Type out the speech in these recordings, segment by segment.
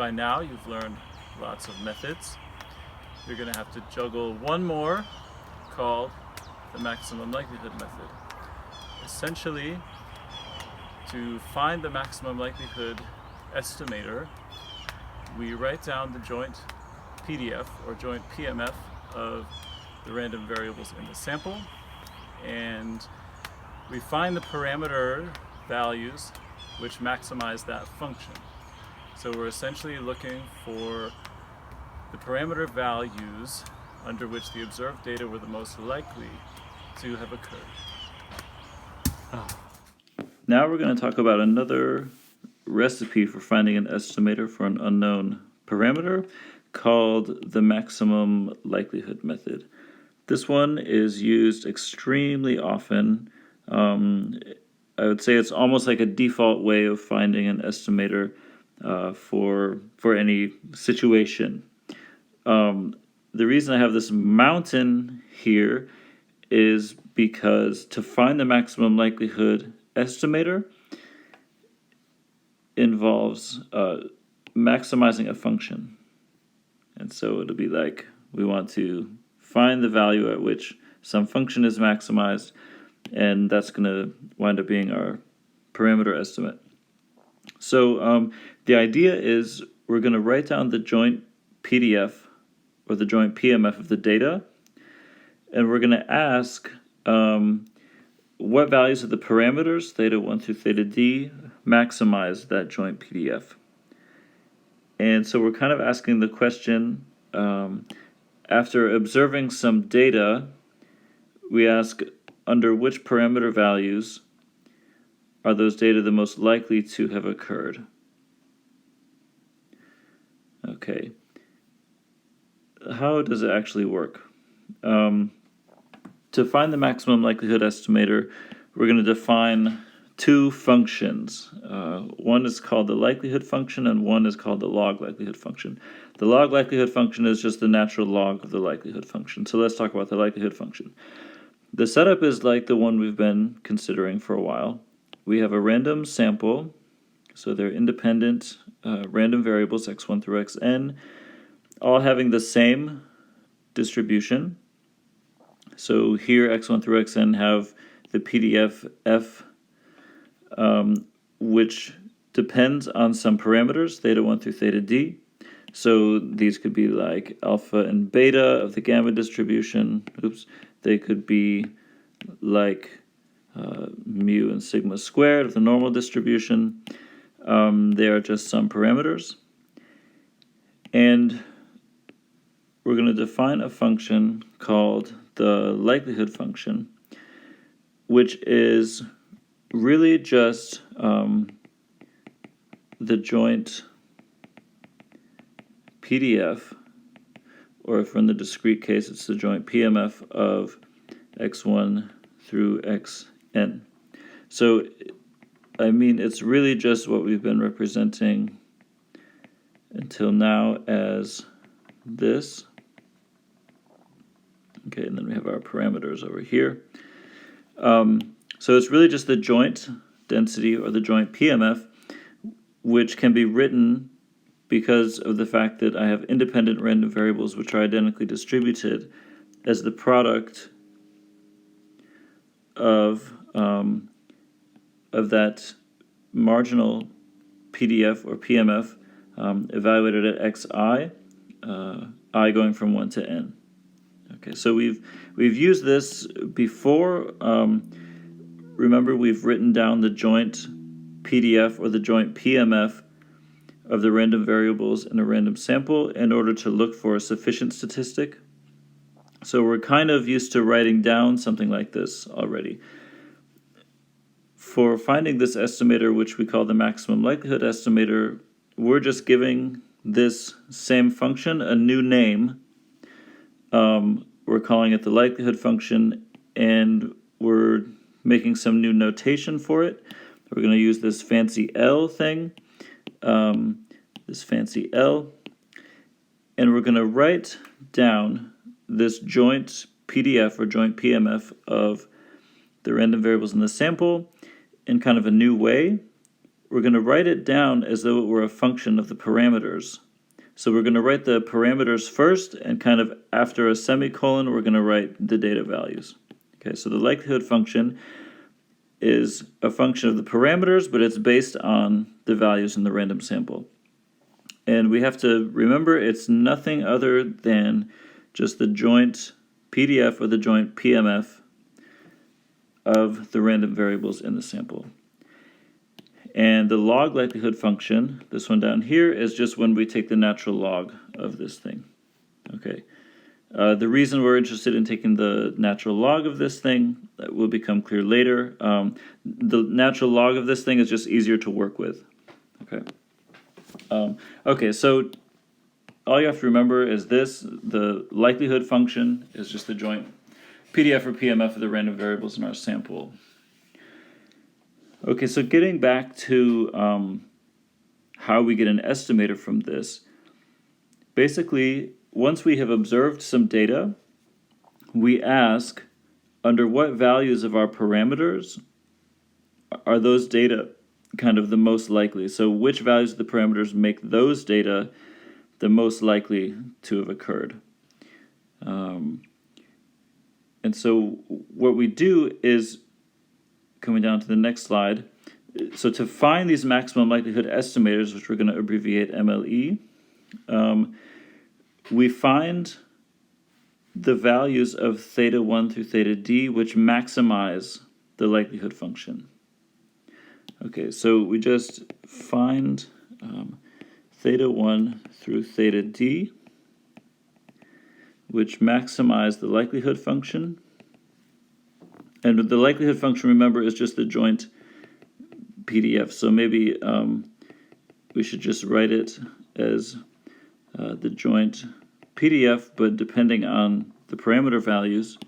by now you've learned lots of methods. You're going to have to juggle one more called the maximum likelihood method. Essentially, to find the maximum likelihood estimator, we write down the joint PDF or joint PMF of the random variables in the sample, and we find the parameter values which maximize that function. So we're essentially looking for the parameter values under which the observed data were the most likely to have occurred. Now we're going to talk about another recipe for finding an estimator for an unknown parameter called the maximum likelihood method. This one is used extremely often. I would say it's almost like a default way of finding an estimator for any situation. The reason I have this mountain here is because to find the maximum likelihood estimator involves maximizing a function. And so it'll be like we want to find the value at which some function is maximized, and that's going to wind up being our parameter estimate. So the idea is we're going to write down the joint PDF or the joint PMF of the data, and we're going to ask what values of the parameters, theta 1 through theta d, maximize that joint PDF. And so we're kind of asking the question, after observing some data, we ask under which parameter values are those data the most likely to have occurred. Okay. How does it actually work? To find the maximum likelihood estimator, we're going to define two functions. One is called the likelihood function and one is called the log likelihood function. The log likelihood function is just the natural log of the likelihood function. So let's talk about the likelihood function. The setup is like the one we've been considering for a while. We have a random sample, so they're independent random variables x1 through xn, all having the same distribution. So here x1 through xn have the PDF f, which depends on some parameters, theta 1 through theta d. So these could be like alpha and beta of the gamma distribution. They could be like mu and sigma squared of the normal distribution. They are just some parameters. And we're going to define a function called the likelihood function, which is really just the joint PDF, or if we're in the discrete case, it's the joint PMF of x1 through xn. So, I mean, it's really just what we've been representing until now as this. Okay, and then we have our parameters over here. So it's really just the joint density or the joint PMF, which can be written because of the fact that I have independent random variables which are identically distributed as the product of that marginal PDF or PMF evaluated at xi, I going from 1 to n. Okay, so we've used this before. Remember, we've written down the joint PDF or the joint PMF of the random variables in a random sample in order to look for a sufficient statistic. So we're kind of used to writing down something like this already. For finding this estimator, which we call the maximum likelihood estimator, we're just giving this same function a new name. We're calling it the likelihood function, and we're making some new notation for it. We're going to use this fancy L thing, this fancy L, and we're going to write down this joint PDF or joint PMF of the random variables in the sample in kind of a new way. we're going to write it down as though it were a function of the parameters. So we're going to write the parameters first, and kind of after a semicolon, we're going to write the data values. Okay, so the likelihood function is a function of the parameters, but it's based on the values in the random sample. And we have to remember it's nothing other than just the joint PDF or the joint PMF of the random variables in the sample. And the log likelihood function, this one down here, is just when we take the natural log of this thing. Okay. The reason we're interested in taking the natural log of this thing will become clear later. The natural log of this thing is just easier to work with. Okay. Okay, so all you have to remember is this. The likelihood function is just the joint PDF or PMF of the random variables in our sample. Okay, so getting back to how we get an estimator from this, basically, once we have observed some data, we ask under what values of our parameters are those data kind of the most likely. So which values of the parameters make those data the most likely to have occurred. And so what we do is, coming down to the next slide, so to find these maximum likelihood estimators, which we're going to abbreviate MLE, we find the values of theta 1 through theta d, which maximize the likelihood function. Okay, so we just find theta 1 through theta d, which maximize the likelihood function. And the likelihood function, remember, is just the joint PDF. So maybe we should just write it as the joint PDF, but depending on the parameter values,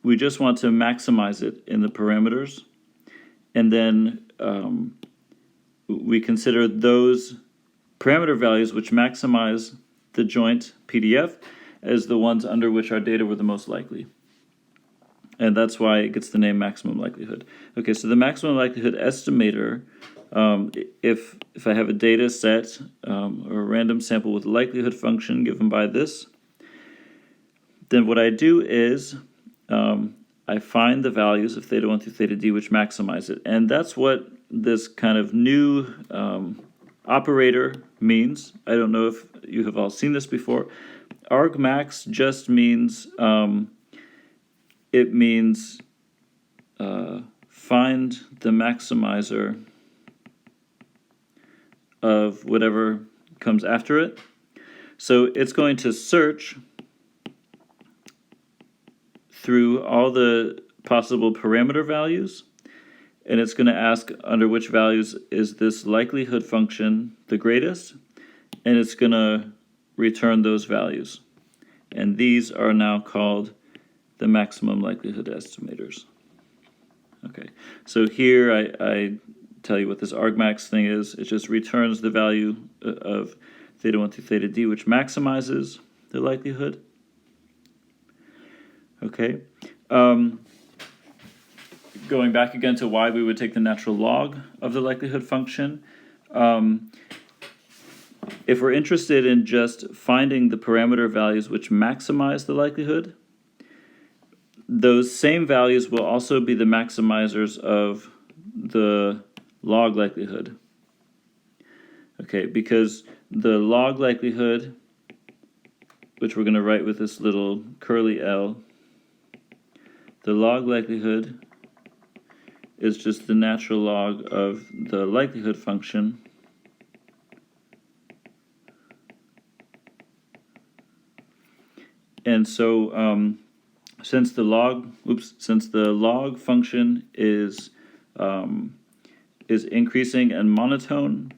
we just want to maximize it in the parameters. And then we consider those parameter values which maximize the joint PDF as the ones under which our data were the most likely. And that's why it gets the name maximum likelihood. Okay, so the maximum likelihood estimator, if I have a data set or a random sample with a likelihood function given by this, then what I do is I find the values of theta 1 through theta d which maximize it. And that's what this kind of new operator means. I don't know if you have all seen this before. Argmax just means, it means find the maximizer of whatever comes after it. So it's going to search through all the possible parameter values, and it's going to ask under which values is this likelihood function the greatest, and it's going to return those values. And these are now called the maximum likelihood estimators. Okay, so here I tell you what this argmax thing is. It just returns the value of theta 1 through theta d, which maximizes the likelihood. Okay, going back again to why we would take the natural log of the likelihood function. If we're interested in just finding the parameter values which maximize the likelihood, those same values will also be the maximizers of the log likelihood. Okay, because the log likelihood, which we're going to write with this little curly L, the log likelihood is just the natural log of the likelihood function. And so since the log function is increasing and monotone,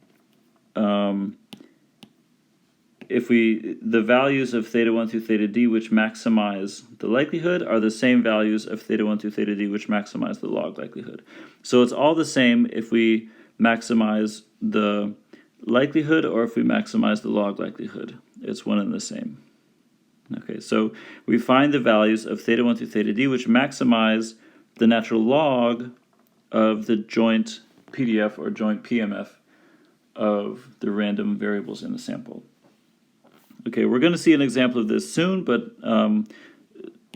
if the values of theta 1 through theta d which maximize the likelihood are the same values of theta 1 through theta d which maximize the log likelihood. So it's all the same if we maximize the likelihood or if we maximize the log likelihood. It's one and the same. Okay, so we find the values of theta 1 through theta d which maximize the natural log of the joint PDF or joint PMF of the random variables in the sample. Okay, we're going to see an example of this soon, but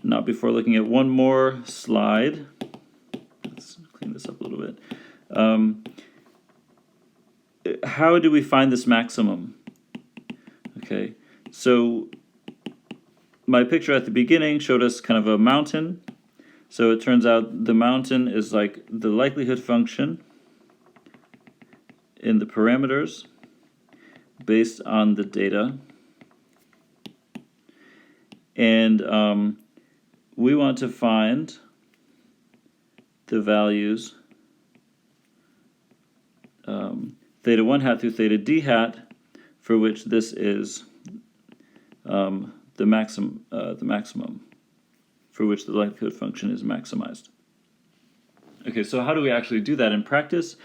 not before looking at one more slide. Let's clean this up a little bit. How do we find this maximum? Okay, so my picture at the beginning showed us kind of a mountain. So it turns out the mountain is like the likelihood function in the parameters based on the data. And we want to find the values theta 1 hat through theta d hat, for which this is the maximum, for which the likelihood function is maximized. Okay, so how do we actually do that in practice?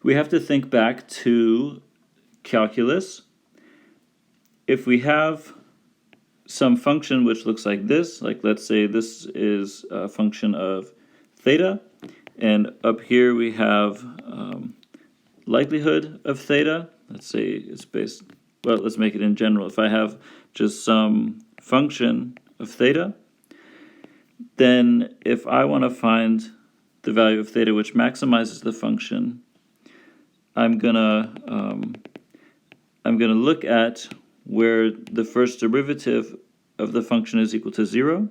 We have to think back to calculus. If we have some function which looks like this, like let's say this is a function of theta, and up here we have likelihood of theta. Let's say it's based, well, let's make it in general. If I have just some function of theta, then if I want to find the value of theta which maximizes the function, I'm gonna look at where the first derivative of the function is equal to 0.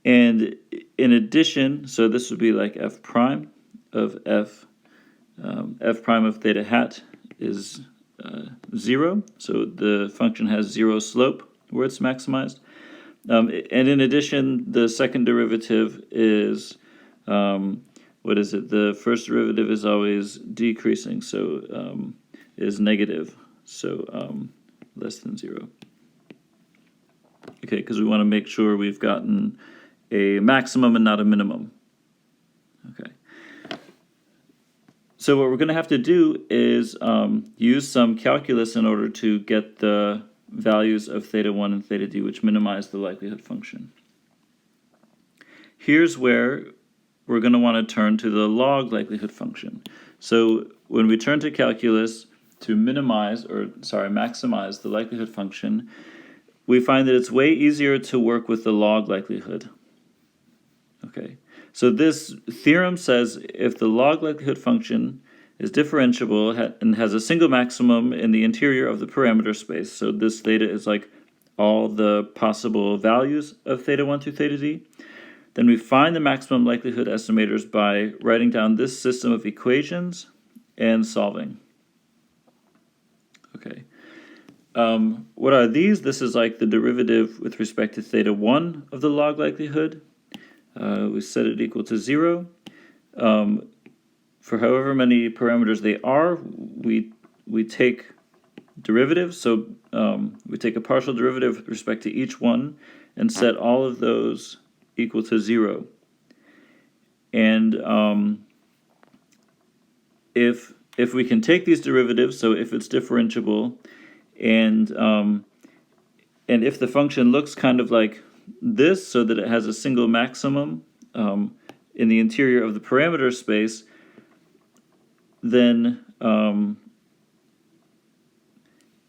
And in addition, so this would be like f prime of f prime of theta hat is 0. So the function has 0 slope where it's maximized. And in addition, the second derivative is, what is it? The first derivative is always decreasing, so is negative, so less than 0. Okay, because we want to make sure we've gotten a maximum and not a minimum. Okay. So what we're going to have to do is use some calculus in order to get the values of theta 1 and theta d which minimize the likelihood function. Here's where we're going to want to turn to the log likelihood function. So when we turn to calculus to maximize the likelihood function, we find that it's way easier to work with the log likelihood. Okay, so this theorem says if the log likelihood function is differentiable and has a single maximum in the interior of the parameter space, so this theta is like all the possible values of theta 1 through theta d, then we find the maximum likelihood estimators by writing down this system of equations and solving. Okay. What are these? This is like the derivative with respect to theta 1 of the log likelihood. We set it equal to 0. For however many parameters they are, we take derivatives. So we take a partial derivative with respect to each one and set all of those equal to 0. And if we can take these derivatives, so if it's differentiable, and if the function looks kind of like this, so that it has a single maximum in the interior of the parameter space, then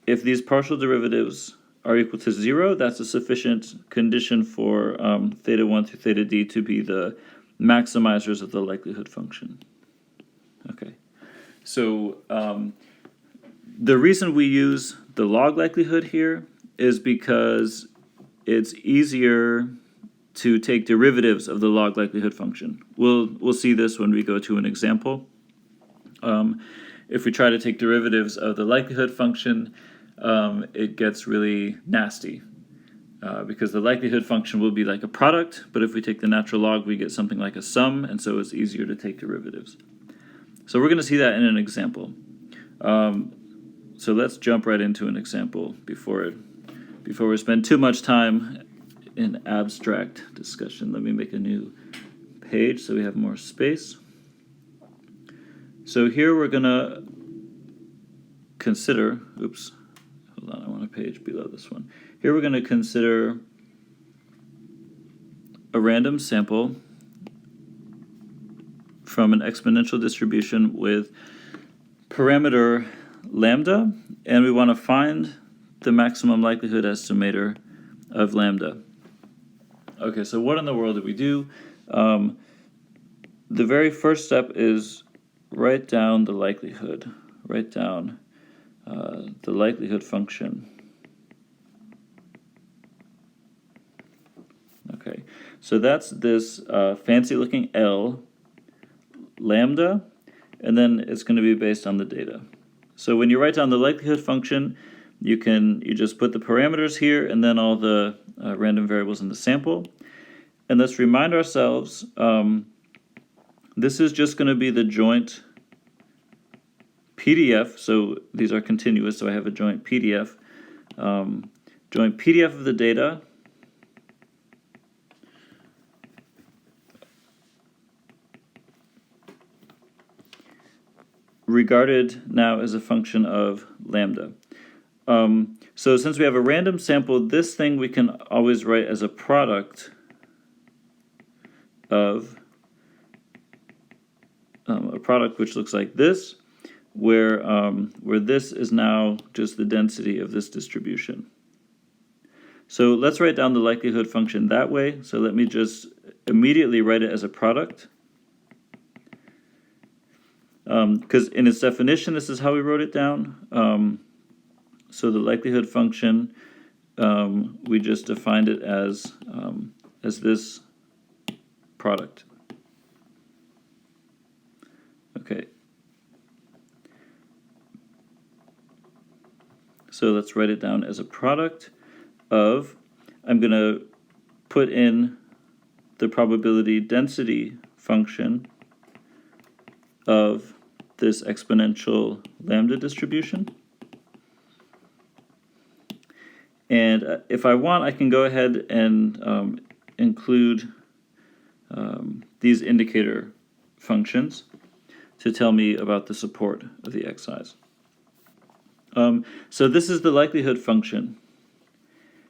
if these partial derivatives are equal to 0, that's a sufficient condition for theta 1 through theta d to be the maximizers of the likelihood function. Okay, so the reason we use the log likelihood here is because it's easier to take derivatives of the log likelihood function. We'll see this when we go to an example. If we try to take derivatives of the likelihood function, it gets really nasty because the likelihood function will be like a product, but if we take the natural log, we get something like a sum, and so it's easier to take derivatives. So we're going to see that in an example. So let's jump right into an example before we spend too much time in abstract discussion. Let me make a new page so we have more space. So here we're going to consider, oops, hold on, I want a page below this one. Here we're going to consider a random sample from an exponential distribution with parameter lambda, and we want to find the maximum likelihood estimator of lambda. Okay, so what in the world do we do? The very first step is write down the likelihood. Write down the likelihood function. Okay, so that's this fancy looking L lambda, and then it's going to be based on the data. So when you write down the likelihood function, you just put the parameters here and then all the random variables in the sample. And let's remind ourselves, this is just going to be the joint PDF. So these are continuous, so I have a joint PDF. Joint PDF of the data. Regarded now as a function of lambda. So since we have a random sample, this thing we can always write as a product of a product which looks like this, where this is now just the density of this distribution. So let's write down the likelihood function that way. So let me just immediately write it as a product. Because in its definition, this is how we wrote it down. So the likelihood function, we just defined it as this product. Okay. So let's write it down as a product of, I'm going to put in the probability density function of this exponential lambda distribution. And if I want, I can go ahead and include these indicator functions to tell me about the support of the xi's. So this is the likelihood function,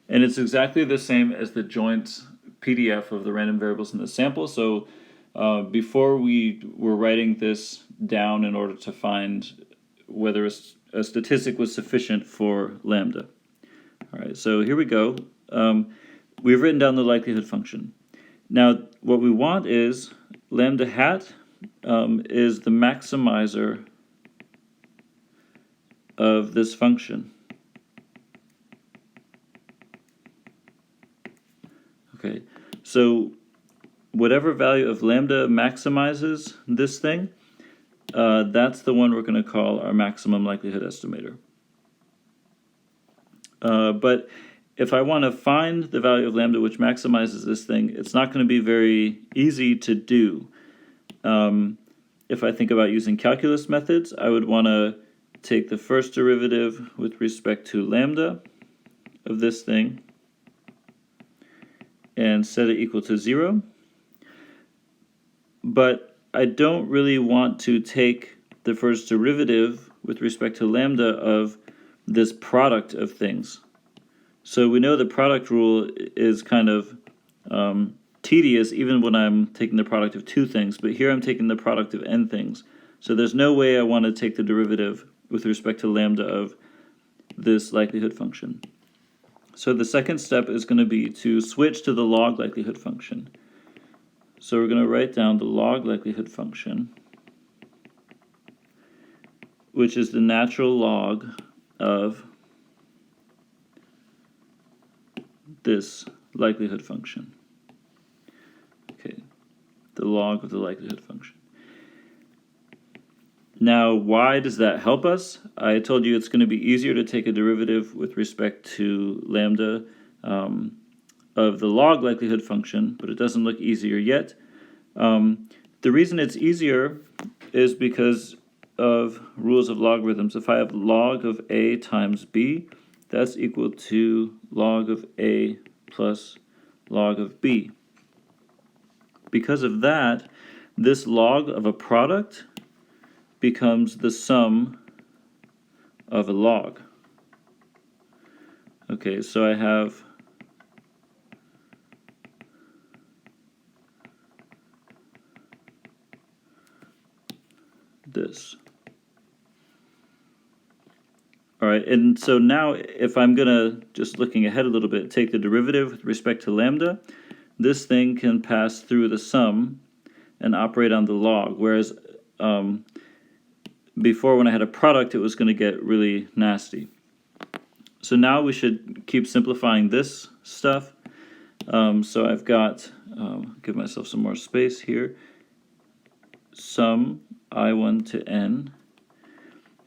and it's exactly the same as the joint PDF of the random variables in the sample. So before we were writing this down in order to find whether a statistic was sufficient for lambda. All right, so here we go. We've written down the likelihood function. Now, what we want is lambda hat is the maximizer of this function. Okay, so whatever value of lambda maximizes this thing, that's the one we're going to call our maximum likelihood estimator. But if I want to find the value of lambda which maximizes this thing, it's not going to be very easy to do. If I think about using calculus methods, I would want to take the first derivative with respect to lambda of this thing and set it equal to 0. But I don't really want to take the first derivative with respect to lambda of this product of things. So we know the product rule is kind of tedious even when I'm taking the product of two things, but here I'm taking the product of n things. So there's no way I want to take the derivative with respect to lambda of this likelihood function. So the second step is going to be to switch to the log likelihood function. So we're going to write down the log likelihood function, which is the natural log of this likelihood function. Okay, the log of the likelihood function. Now, why does that help us? I told you it's going to be easier to take a derivative with respect to lambda of the log likelihood function, but it doesn't look easier yet. The reason it's easier is because of rules of logarithms. If I have log of a times b, that's equal to log of a plus log of b. Because of that, this log of a product becomes the sum of a log. Okay, so I have this. All right, and so now if I'm gonna, just looking ahead a little bit, take the derivative with respect to lambda, this thing can pass through the sum and operate on the log, whereas before when I had a product, it was going to get really nasty. So now we should keep simplifying this stuff. So I've got, give myself some more space here, sum I1 to n.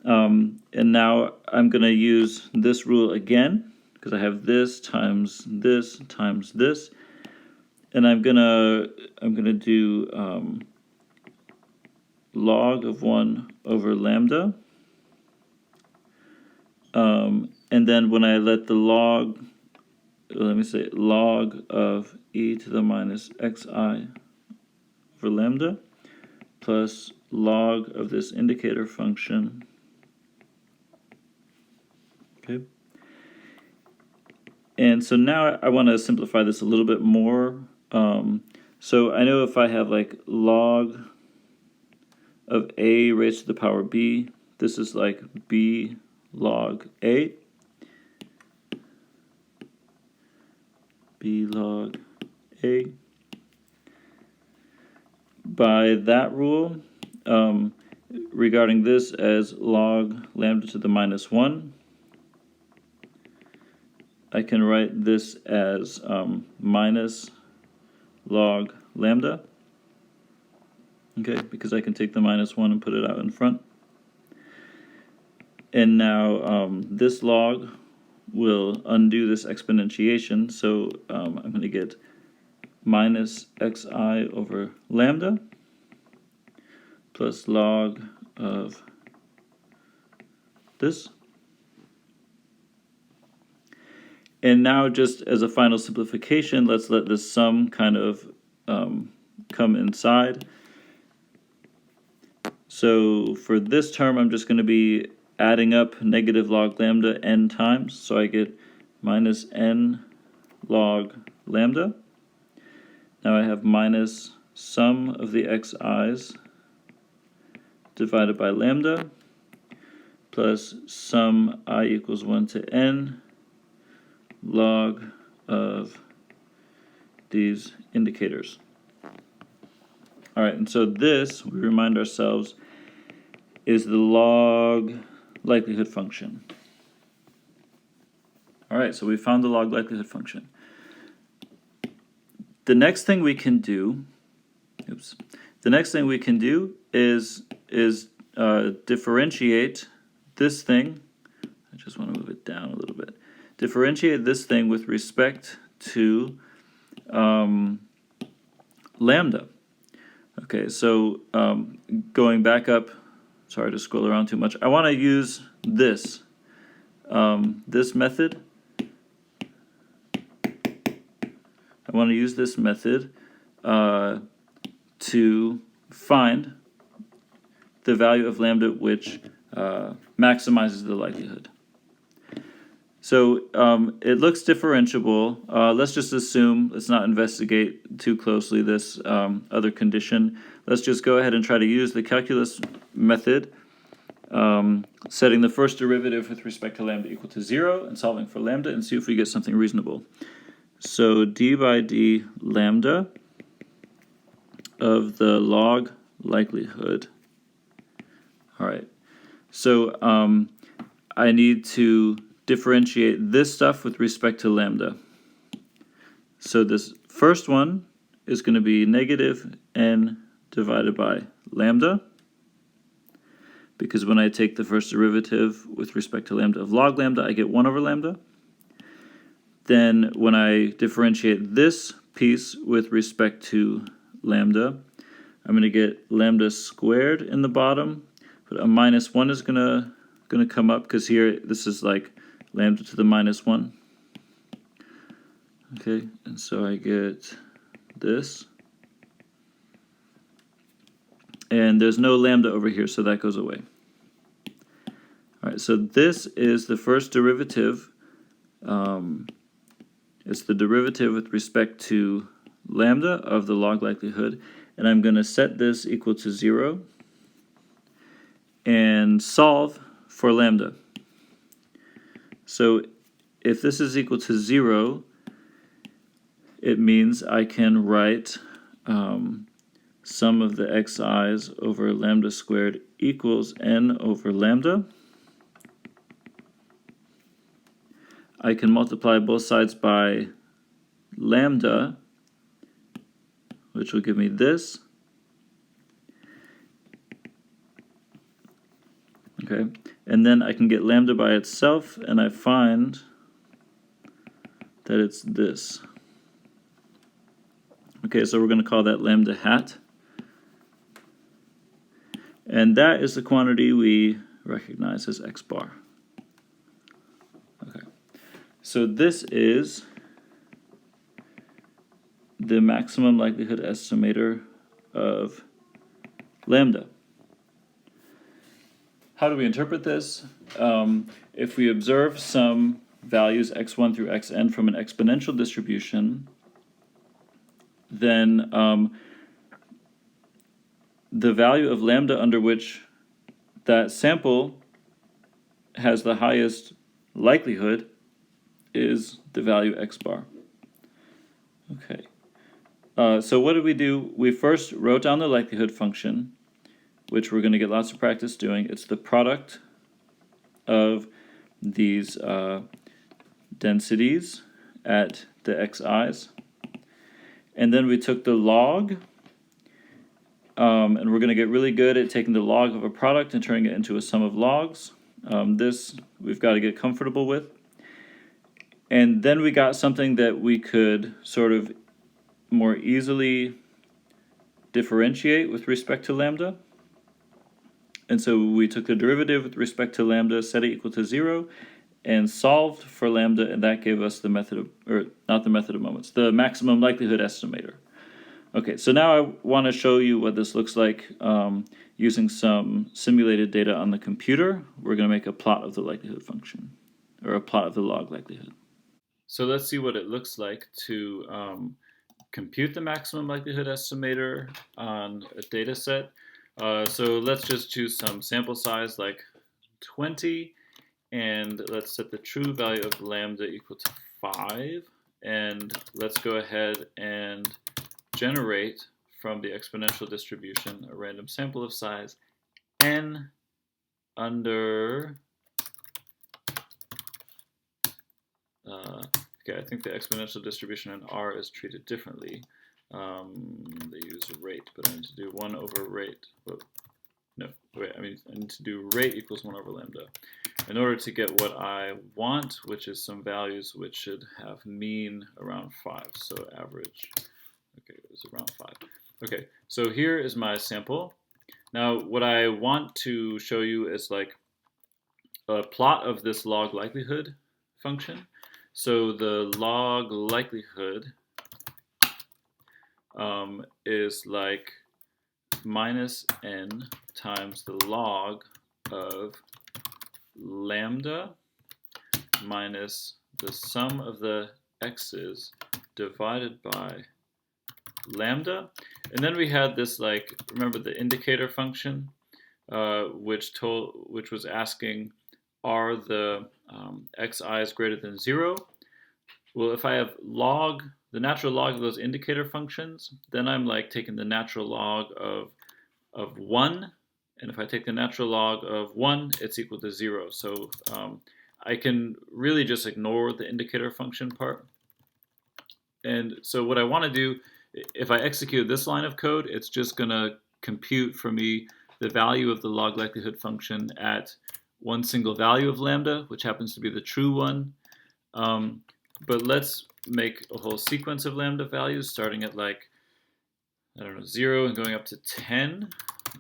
And now I'm going to use this rule again, because I have this times this times this. And I'm gonna do log of 1 over lambda. And then when I let the log, let me say log of e to the minus xi over lambda plus log of this indicator function. Okay. And so now I want to simplify this a little bit more. So I know if I have like log of a raised to the power b, this is like b log a. B log a. By that rule, regarding this as log lambda to the minus 1, I can write this as minus log lambda, okay, because I can take the minus 1 and put it out in front. And now this log will undo this exponentiation, so I'm going to get minus xi over lambda plus log of this. And now just as a final simplification, let's let this sum kind of come inside. So for this term, I'm just going to be adding up negative log lambda n times. So I get minus n log lambda. Now I have minus sum of the xi's divided by lambda plus sum I equals 1 to n log of these indicators. All right, and so this, we remind ourselves, is the log likelihood function. All right, so we found the log likelihood function. The next thing we can do, is differentiate this thing. I just want to move it down a little bit. Differentiate this thing with respect to lambda. Okay, so going back up, sorry to scroll around too much. I want to use this method. I want to use this method to find the value of lambda which maximizes the likelihood. So it looks differentiable. Let's just assume, let's not investigate too closely this other condition. Let's just go ahead and try to use the calculus method, setting the first derivative with respect to lambda equal to 0 and solving for lambda and see if we get something reasonable. So d by d lambda of the log likelihood. All right, so I need to differentiate this stuff with respect to lambda. So this first one is going to be negative n divided by lambda, because when I take the first derivative with respect to lambda of log lambda, I get 1 over lambda. Then when I differentiate this piece with respect to lambda, I'm going to get lambda squared in the bottom, but a minus 1 is going to come up, because here this is like lambda to the minus 1. Okay, and so I get this. And there's no lambda over here, so that goes away. All right, so this is the first derivative. It's the derivative with respect to lambda of the log likelihood. And I'm going to set this equal to 0. and solve for lambda. So if this is equal to 0, it means I can write sum of the xi's over lambda squared equals n over lambda. I can multiply both sides by lambda, which will give me this. Okay, and then I can get lambda by itself, and I find that it's this. Okay, so we're going to call that lambda hat. And that is the quantity we recognize as x bar. Okay, so this is the maximum likelihood estimator of lambda. How do we interpret this? If we observe some values x1 through xn from an exponential distribution, then the value of lambda under which that sample has the highest likelihood is the value x bar. Okay. So what did we do? We first wrote down the likelihood function, which we're going to get lots of practice doing. It's the product of these densities at the xi's. And then we took the log, and we're going to get really good at taking the log of a product and turning it into a sum of logs. This we've got to get comfortable with. And then we got something that we could sort of more easily differentiate with respect to lambda. And so we took the derivative with respect to lambda, set it equal to 0, and solved for lambda, and that gave us the method of, or not the method of moments, the maximum likelihood estimator. Okay, so now I want to show you what this looks like using some simulated data on the computer. We're going to make a plot of the likelihood function, or a plot of the log likelihood. So let's see what it looks like to compute the maximum likelihood estimator on a data set. So let's just choose some sample size like 20, and let's set the true value of lambda equal to 5, and let's go ahead and generate from the exponential distribution a random sample of size n under okay, I think the exponential distribution in R is treated differently. They use rate, but I need to do 1 over rate. Well, no, wait, I need to do rate equals 1 over lambda in order to get what I want, which is some values which should have mean around 5, so average, okay, it was around 5. Okay, so here is my sample. Now what I want to show you is like a plot of this log likelihood function. So the log likelihood is like minus n times the log of lambda minus the sum of the x's divided by lambda. And then we had this, like, remember the indicator function, which was asking, are the xi's greater than 0? Well, if I have log, the natural log of those indicator functions, then I'm like taking the natural log of 1, and if I take the natural log of 1, it's equal to 0. So I can really just ignore the indicator function part. And so what I want to do, if I execute this line of code, it's just going to compute for me the value of the log likelihood function at one single value of lambda, which happens to be the true one. But let's make a whole sequence of lambda values starting at, like, I don't know, 0 and going up to 10.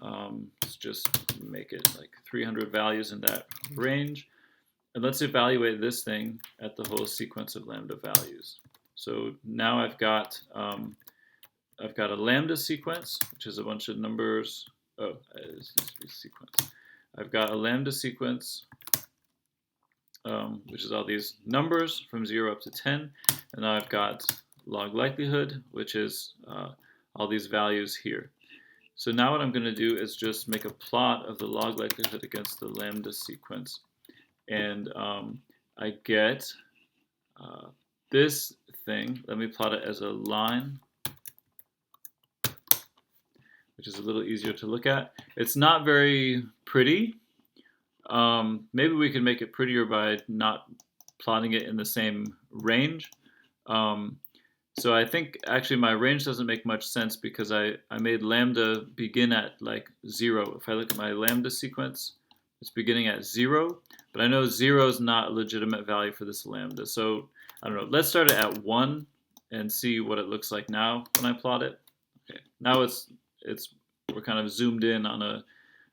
Let's just make it like 300 values in that range. And let's evaluate this thing at the whole sequence of lambda values. So now I've got a lambda sequence, which is a bunch of numbers. Oh, this needs to be sequence. I've got a lambda sequence, which is all these numbers from 0 up to 10. And now I've got log likelihood, which is all these values here. So now what I'm going to do is just make a plot of the log likelihood against the lambda sequence. And I get this thing. Let me plot it as a line, which is a little easier to look at. It's not very pretty. Maybe we can make it prettier by not plotting it in the same range. So I think actually my range doesn't make much sense because I made lambda begin at like 0. If I look at my lambda sequence, it's beginning at 0, but I know 0 is not a legitimate value for this lambda. So I don't know, let's start it at 1 and see what it looks like now when I plot it. Okay, now we're kind of zoomed in on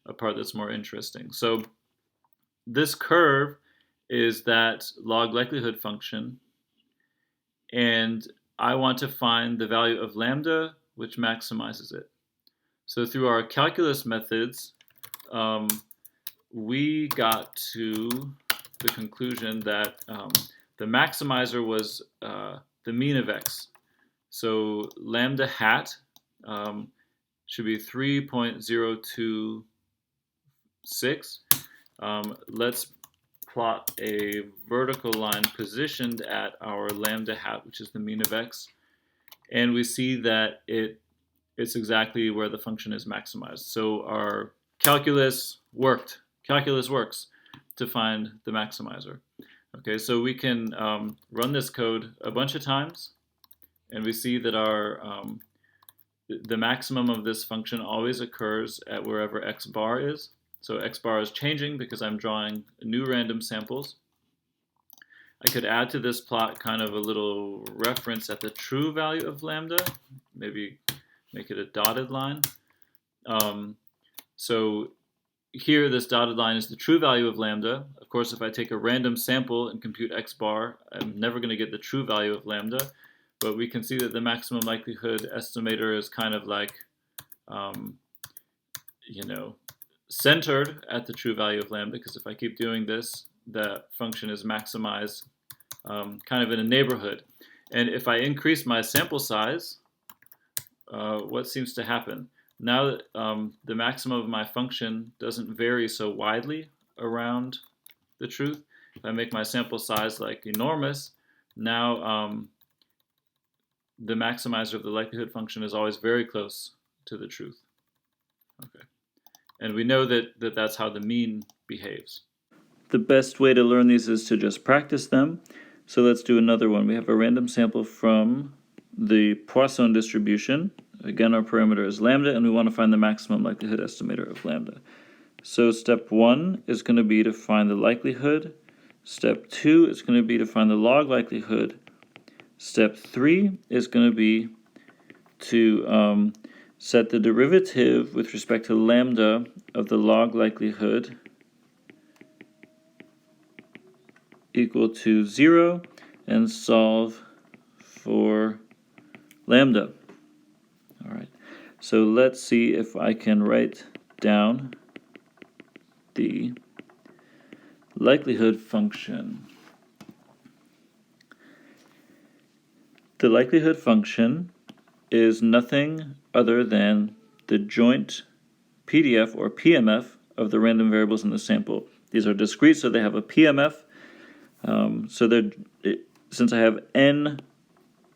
a part that's more interesting. So this curve is that log likelihood function, and I want to find the value of lambda which maximizes it. So through our calculus methods, we got to the conclusion that the maximizer was the mean of x. So lambda hat should be 3.026. Let's plot a vertical line positioned at our lambda hat, which is the mean of x, and we see that it's exactly where the function is maximized. So our calculus worked. Calculus works to find the maximizer. Okay, so we can run this code a bunch of times, and we see that the maximum of this function always occurs at wherever x bar is. So x bar is changing because I'm drawing new random samples. I could add to this plot kind of a little reference at the true value of lambda, maybe make it a dotted line. So here this dotted line is the true value of lambda. Of course, if I take a random sample and compute x bar, I'm never going to get the true value of lambda, but we can see that the maximum likelihood estimator is kind of like, centered at the true value of lambda, because if I keep doing this, the function is maximized kind of in a neighborhood. And if I increase my sample size, what seems to happen? Now that the maximum of my function doesn't vary so widely around the truth, if I make my sample size like enormous, now the maximizer of the likelihood function is always very close to the truth. Okay. And we know that that's how the mean behaves. The best way to learn these is to just practice them. So let's do another one. We have a random sample from the Poisson distribution. Again, our parameter is lambda, and we want to find the maximum likelihood estimator of lambda. So step 1 is going to be to find the likelihood. Step 2 is going to be to find the log likelihood. Step 3 is going to be to set the derivative with respect to lambda of the log likelihood equal to 0 and solve for lambda. All right, so let's see if I can write down the likelihood function. The likelihood function is nothing other than the joint PDF or PMF of the random variables in the sample. These are discrete, so they have a PMF. Since I have n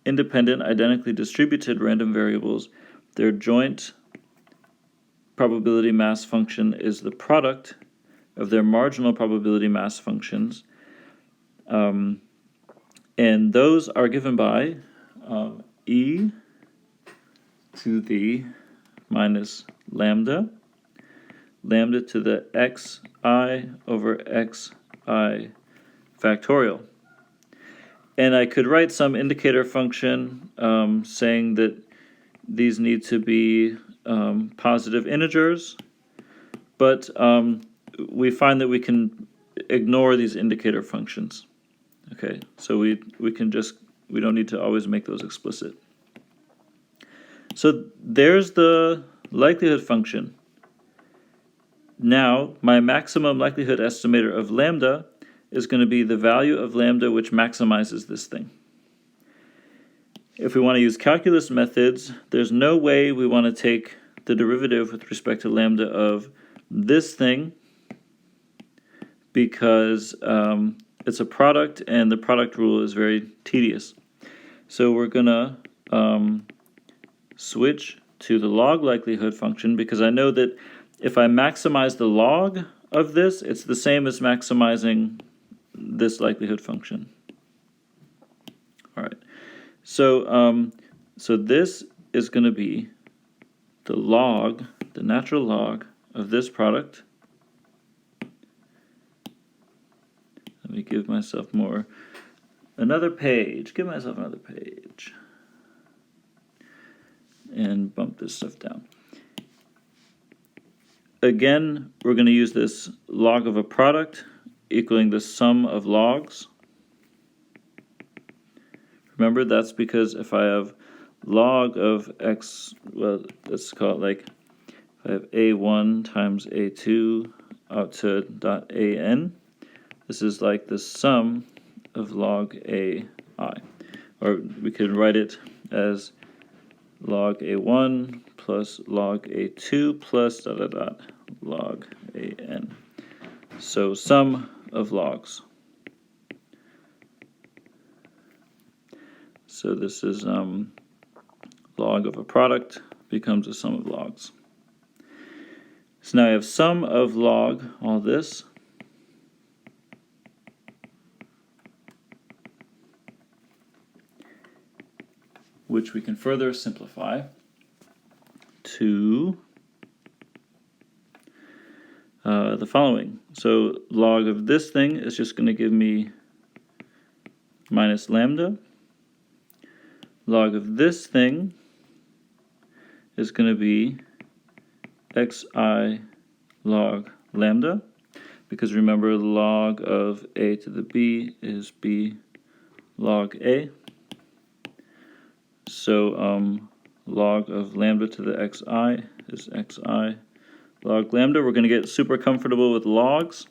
independent, identically distributed random variables, their joint probability mass function is the product of their marginal probability mass functions. And those are given by e to the minus lambda, lambda to the xi over xi factorial. And I could write some indicator function saying that these need to be positive integers, but we find that we can ignore these indicator functions. Okay, so we don't need to always make those explicit. So there's the likelihood function. Now, my maximum likelihood estimator of lambda is going to be the value of lambda which maximizes this thing. If we want to use calculus methods, there's no way we want to take the derivative with respect to lambda of this thing because it's a product and the product rule is very tedious. So we're going to switch to the log likelihood function because I know that if I maximize the log of this, it's the same as maximizing this likelihood function. All right. So so this is going to be the log, the natural log of this product. Let me give myself another page. Give myself another page. And bump this stuff down. Again, we're going to use this log of a product equaling the sum of logs. Remember, that's because if I have log of x, well, let's call it like, if I have a1 times a2 out to dot an, this is like the sum of log ai. Or we could write it as log a1 plus log a2 plus dot dot dot log an. So sum of logs. So this is log of a product becomes a sum of logs. So now I have sum of log all this. Which we can further simplify to the following. So log of this thing is just going to give me minus lambda. Log of this thing is going to be xi log lambda, because remember log of a to the b is b log a. So log of lambda to the xi is xi log lambda. We're going to get super comfortable with logs.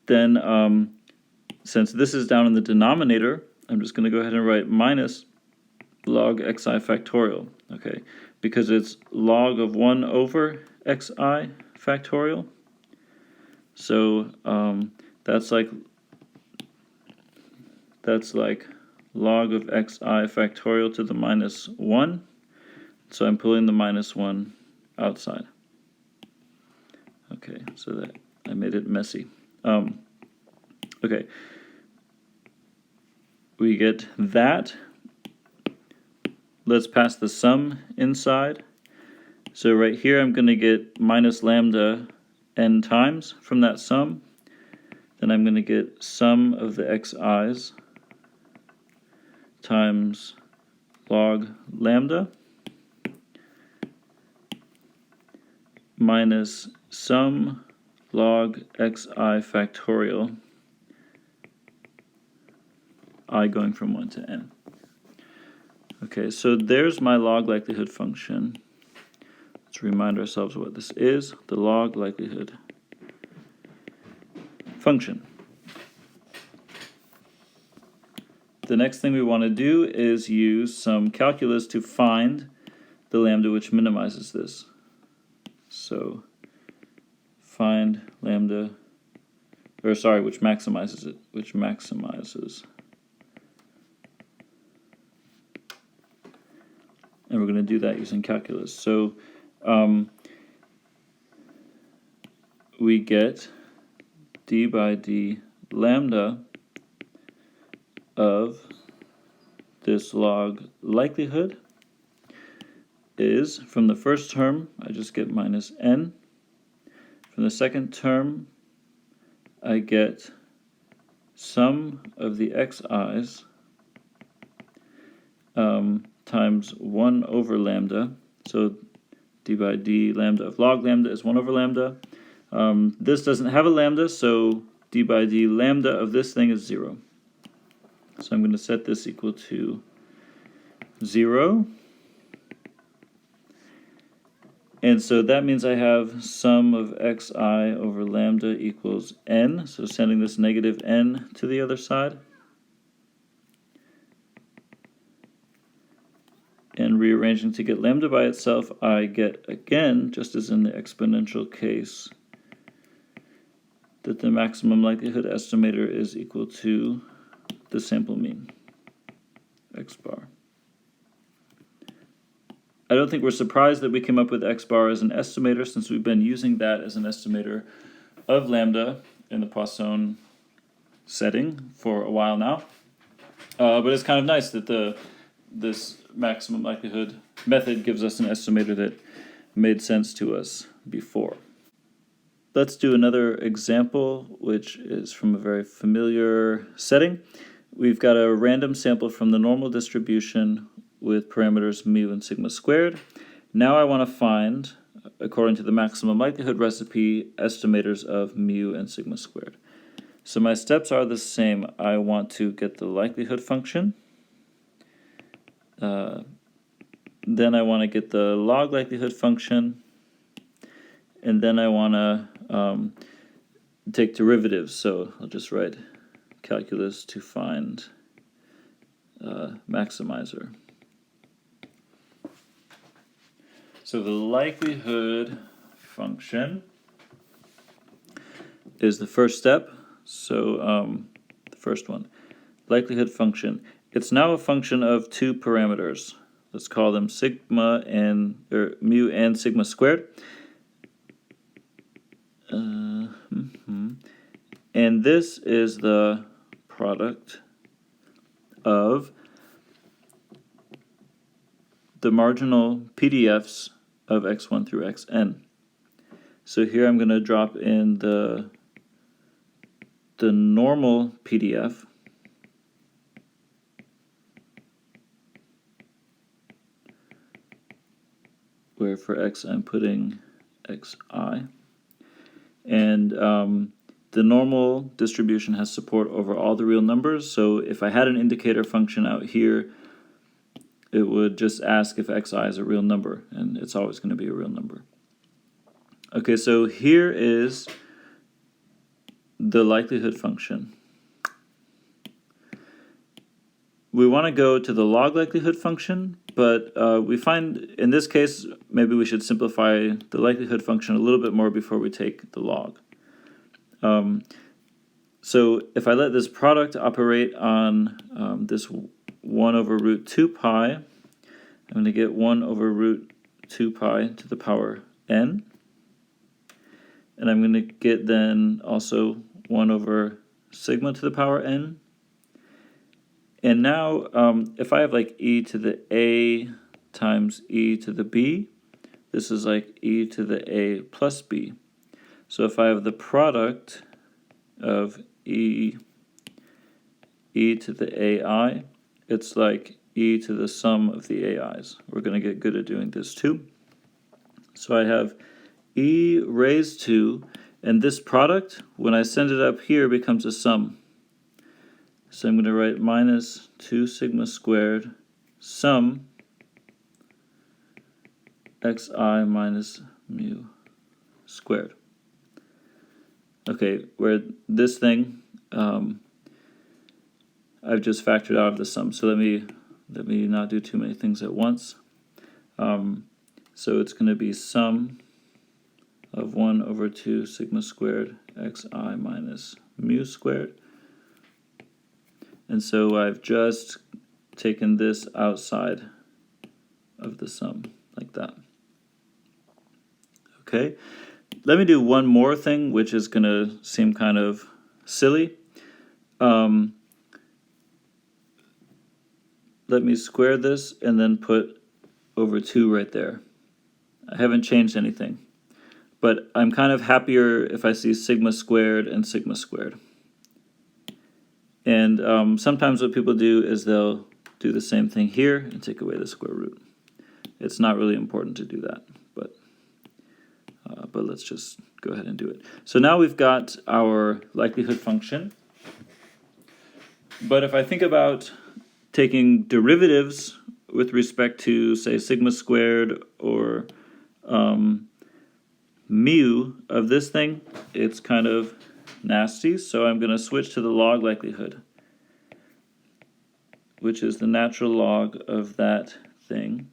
Then since this is down in the denominator, I'm just going to go ahead and write minus log xi factorial, okay, because it's log of 1 over xi factorial. So that's like log of xi factorial to the minus 1. So I'm pulling the minus 1 outside. Okay, so that I made it messy. Okay. We get that. Let's pass the sum inside. So right here I'm going to get minus lambda n times from that sum. Then I'm going to get sum of the xi's times log lambda minus sum log xi factorial I going from 1 to n. Okay, so there's my log likelihood function. Let's remind ourselves what this is, the log likelihood function. The next thing we want to do is use some calculus to find the lambda which minimizes this. So find lambda, or sorry, which maximizes it, which maximizes. And we're going to do that using calculus. So we get d by d lambda of this log likelihood is, from the first term, I just get minus n. From the second term, I get sum of the xi's times 1 over lambda. So d by d lambda of log lambda is 1 over lambda. This doesn't have a lambda, so d by d lambda of this thing is 0. So I'm going to set this equal to 0. And so that means I have sum of xi over lambda equals n. So sending this negative n to the other side. And rearrange rearranging to get lambda by itself, I get, again, just as in the exponential case, that the maximum likelihood estimator is equal to the sample mean, x bar. I don't think we're surprised that we came up with x bar as an estimator, since we've been using that as an estimator of lambda in the Poisson setting for a while now. But it's kind of nice that this maximum likelihood method gives us an estimator that made sense to us before. Let's do another example, which is from a very familiar setting. We've got a random sample from the normal distribution with parameters mu and sigma squared. Now I want to find, according to the maximum likelihood recipe, estimators of mu and sigma squared. So my steps are the same. I want to get the likelihood function. Then I want to get the log likelihood function. And then I want to take derivatives. So I'll just write calculus to find maximizer. So the likelihood function is the first step. So the first one, likelihood function. It's now a function of two parameters. Let's call them sigma and mu and sigma squared. And this is the product of the marginal PDFs of x1 through xn. So here I'm going to drop in the normal PDF, where for x I'm putting xi, and the normal distribution has support over all the real numbers. So if I had an indicator function out here, it would just ask if xi is a real number, and it's always going to be a real number. Okay, so here is the likelihood function. We want to go to the log likelihood function, but we find in this case maybe we should simplify the likelihood function a little bit more before we take the log. So if I let this product operate on this 1 over root 2 pi, I'm going to get 1 over root 2 pi to the power n. And I'm going to get then also 1 over sigma to the power n. And now if I have like e to the a times e to the b, this is like e to the a plus b. So if I have the product of e to the ai, it's like e to the sum of the ai's. We're going to get good at doing this too. So I have e raised to, and this product, when I send it up here, becomes a sum. So I'm going to write minus 2 sigma squared sum xi minus mu squared. Okay, where this thing I've just factored out of the sum. So let me not do too many things at once. So it's going to be sum of 1 over 2 sigma squared xi minus mu squared. And so I've just taken this outside of the sum, like that. Okay, let me do one more thing, which is going to seem kind of silly. Let me square this and then put over 2 right there. I haven't changed anything, but I'm kind of happier if I see sigma squared and sigma squared. And sometimes what people do is they'll do the same thing here and take away the square root. It's not really important to do that, but let's just go ahead and do it. So now we've got our likelihood function. But if I think about taking derivatives with respect to, say, sigma squared or mu of this thing, it's kind of nasty. So I'm going to switch to the log likelihood, which is the natural log of that thing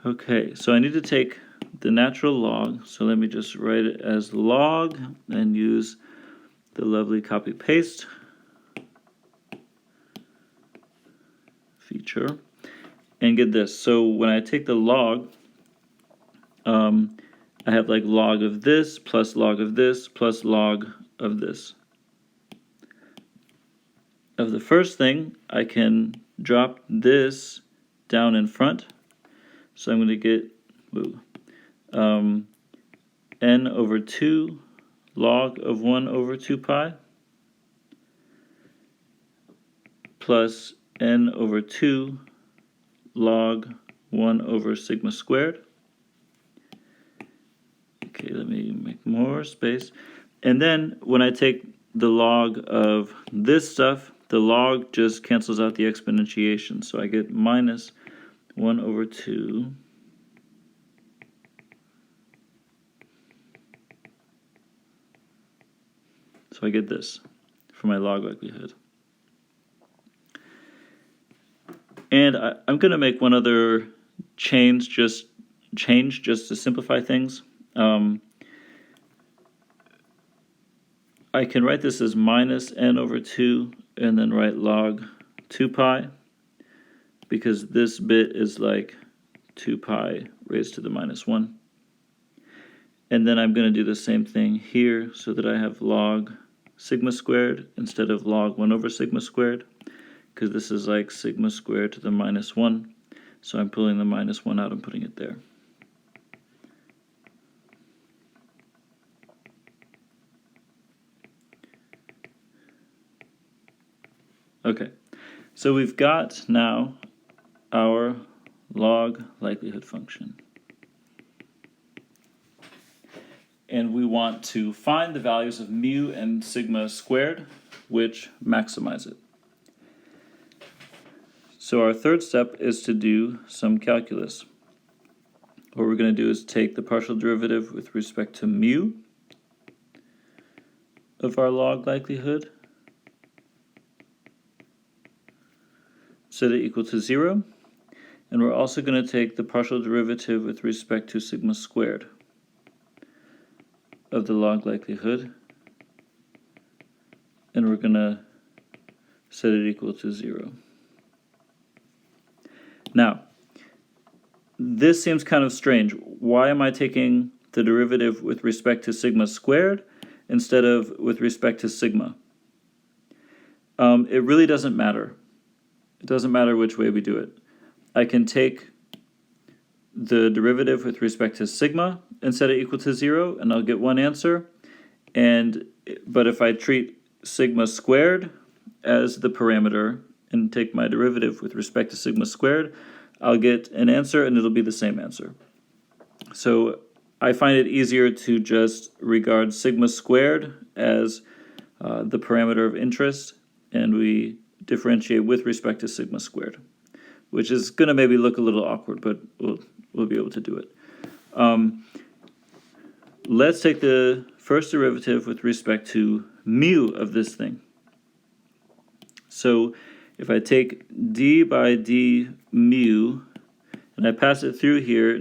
Okay, so I need to take the natural log, so let me just write it as log and use the lovely copy paste feature and get this. So when I take the log, I have like log of this plus log of this plus log of this. Of the first thing, I can drop this down in front. So I'm going to get n over 2 log of 1 over 2 pi plus n over 2 log 1 over sigma squared. Okay, let me make more space. And then when I take the log of this stuff, the log just cancels out the exponentiation. So I get minus 1 over 2 so I get this for my log likelihood. And I'm going to make one other change just to simplify things. I can write this as minus n over 2 and then write log 2 pi because this bit is like 2 pi raised to the minus 1. And then I'm going to do the same thing here so that I have log sigma squared instead of log 1 over sigma squared, because this is like sigma squared to the minus 1. So I'm pulling the minus 1 out and putting it there. Okay, so we've got now our log likelihood function. And we want to find the values of mu and sigma squared, which maximize it. So our third step is to do some calculus. What we're going to do is take the partial derivative with respect to mu of our log likelihood, set it equal to 0, and we're also going to take the partial derivative with respect to sigma squared of the log likelihood, and we're going to set it equal to 0. Now, this seems kind of strange. Why am I taking the derivative with respect to sigma squared instead of with respect to sigma? It really doesn't matter. It doesn't matter which way we do it. I can take the derivative with respect to sigma and set it equal to 0, and I'll get one answer. But if I treat sigma squared as the parameter and take my derivative with respect to sigma squared, I'll get an answer and it'll be the same answer. So I find it easier to just regard sigma squared as the parameter of interest, and we differentiate with respect to sigma squared, which is going to maybe look a little awkward, but we'll be able to do it. Let's take the first derivative with respect to mu of this thing. So if I take d by d mu and I pass it through here,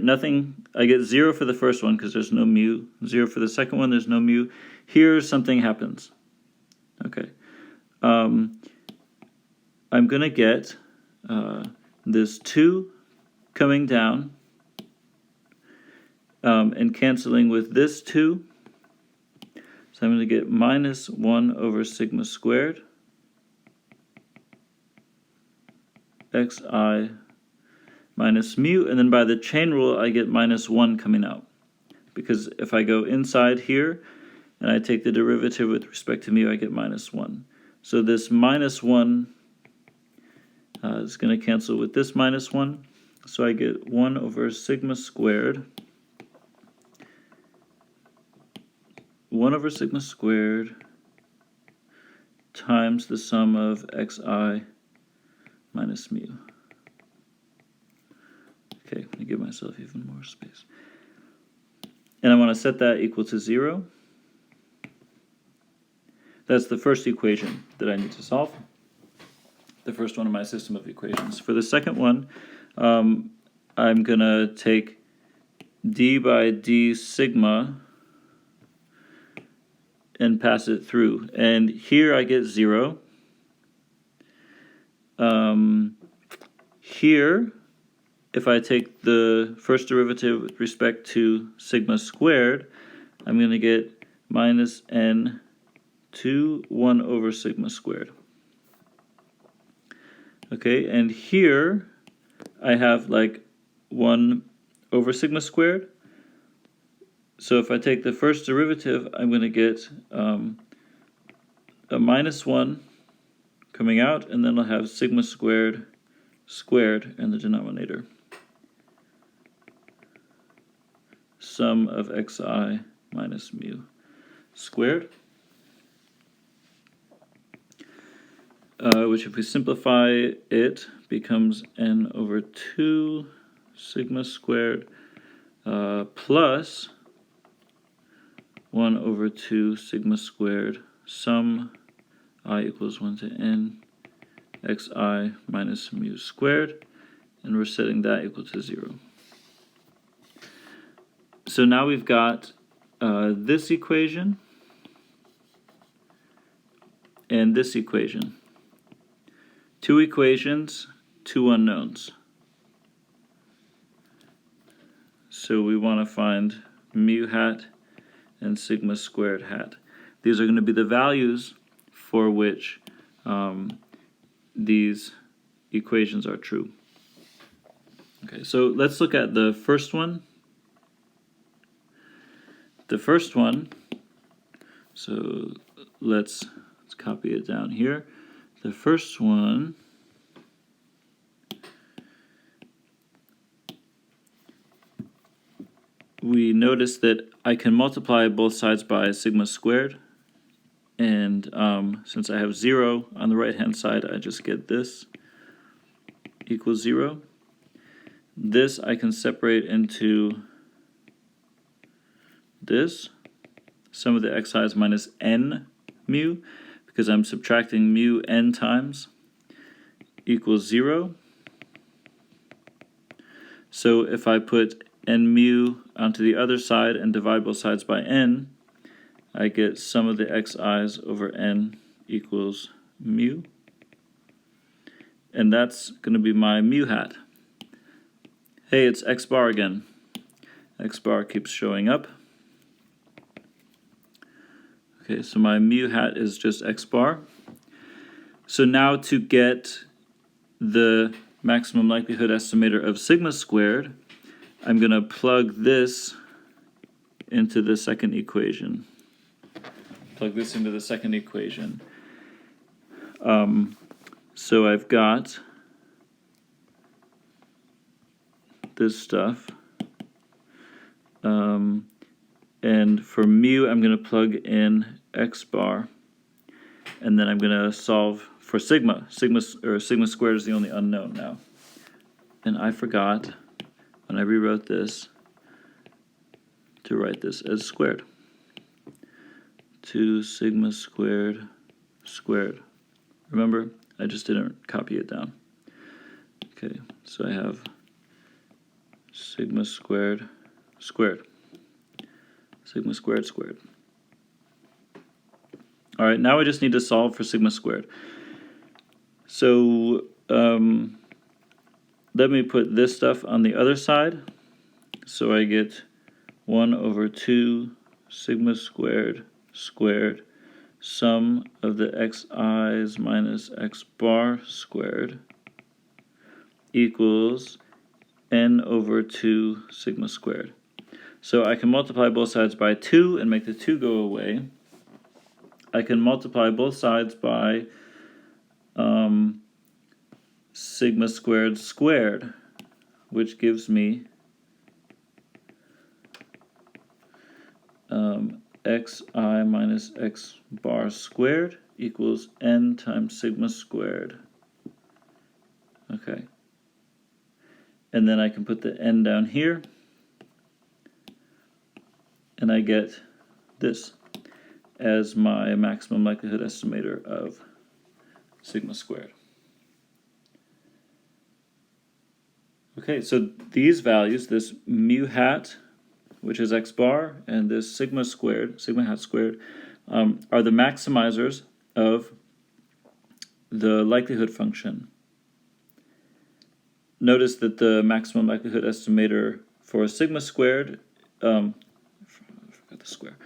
I get 0 for the first one because there's no mu, 0 for the second one, there's no mu. Here something happens. Okay. I'm going to get this 2 coming down and canceling with this 2. So I'm going to get minus 1 over sigma squared xi minus mu, and then by the chain rule I get minus 1 coming out, because if I go inside here and I take the derivative with respect to mu, I get minus 1. So this minus 1 is going to cancel with this minus 1, so I get 1 over sigma squared 1 over sigma squared times the sum of xi minus mu. Okay, let me give myself even more space. And I want to set that equal to 0. That's the first equation that I need to solve. The first one in my system of equations. For the second one, I'm going to take d by d sigma and pass it through. And here I get 0. Here, if I take the first derivative with respect to sigma squared, I'm going to get minus n to 1 over sigma squared. Okay, and here I have like 1 over sigma squared. So if I take the first derivative, I'm going to get a minus 1 coming out, and then I'll have sigma squared squared in the denominator. Sum of xi minus mu squared. Which if we simplify it becomes n over 2 sigma squared plus 1 over 2 sigma squared sum I equals 1 to n xi minus mu squared, and we're setting that equal to 0. So now we've got this equation and this equation. 2 equations, 2 unknowns. So we want to find mu hat and sigma squared hat. These are going to be the values for which these equations are true. Okay, so let's look at the first one. The first one, so let's copy it down here. The first one we notice that I can multiply both sides by sigma squared, and since I have 0 on the right hand side, I just get this equals 0. This I can separate into this, sum of the xi's minus n mu, because I'm subtracting mu n times, equals 0. So if I put n mu onto the other side and divide both sides by n, I get sum of the xi's over n equals mu. And that's going to be my mu hat. Hey, it's x bar again. X bar keeps showing up. Okay, so my mu hat is just x bar. So now to get the maximum likelihood estimator of sigma squared, I'm going to plug this into the second equation. Plug this into the second equation. So I've got this stuff. And for mu, I'm going to plug in x bar. And then I'm going to solve for sigma. Sigma squared is the only unknown now. And I forgot, when I rewrote this, to write this as squared. 2 sigma squared squared. Remember, I just didn't copy it down. Okay, so I have sigma squared squared. Sigma squared squared. All right, now I just need to solve for sigma squared. So let me put this stuff on the other side. So I get 1 over 2 sigma squared squared sum of the xi's minus x bar squared equals n over 2 sigma squared. So I can multiply both sides by 2 and make the 2 go away. I can multiply both sides by sigma squared squared, which gives me xi minus x bar squared equals n times sigma squared. Okay. And then I can put the n down here, and I get this as my maximum likelihood estimator of sigma squared. Okay, so these values, this mu hat, which is x bar, and this sigma hat squared, are the maximizers of the likelihood function. Notice that the maximum likelihood estimator for sigma squared, I forgot the square,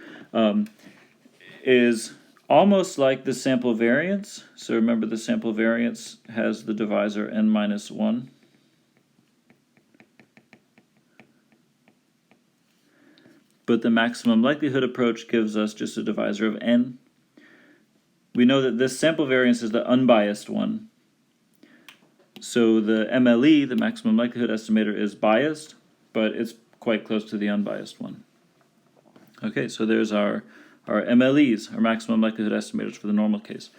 is almost like the sample variance. So remember, the sample variance has the divisor n minus 1. But the maximum likelihood approach gives us just a divisor of n. We know that this sample variance is the unbiased one. So the MLE, the maximum likelihood estimator, is biased, but it's quite close to the unbiased one. Okay, so there's our MLEs, our maximum likelihood estimators for the normal case.